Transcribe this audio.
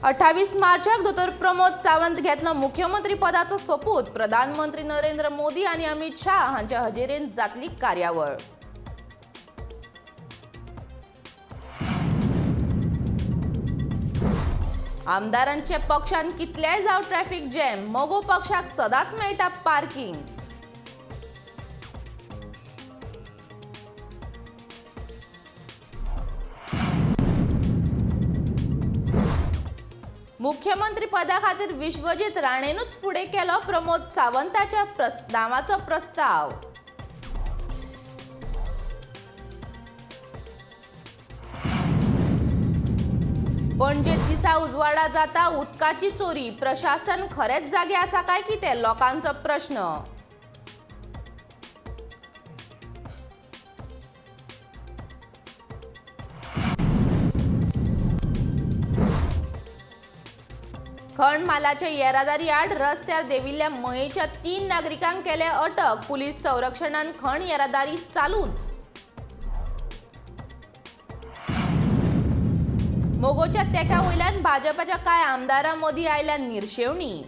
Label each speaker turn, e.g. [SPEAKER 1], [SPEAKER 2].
[SPEAKER 1] 28 मार्चाक दोतोर प्रमोद सावंत घेतलो मुख्यमंत्री पदाचो सोपूत। प्रधानमंत्री नरेंद्र मोदी आणि अमित शाह हांच्या हजेरेन जातली कार्यावळ। आमदारांचे पक्षान कितल्याय जाव ट्रॅफिक जॅम, मोगो पक्षाक सदांच मेळटा पार्किंग। मुख्यमंत्री पदा खातीर विश्वजीत राणेनूच फुडें केलो प्रमोद सावंताच्या नांवाचो प्रस्ताव। पणजेत दिसा उजवाडा जाता उदकाची चोरी, प्रशासन खरेच जागे आसा काय कितें लोकांचो प्रश्न। खण मालाच्या येरादारी आड रस्त्यार देविल्ल्या मयेच्या 3 नागरिकांक केले अटक। पुलीस संरक्षणान खण येरादारी चालूच। मोगोच्या तेका वयल्यान भाजपाच्या कांय आमदारां मदीं आयल्या निर्शेवणी।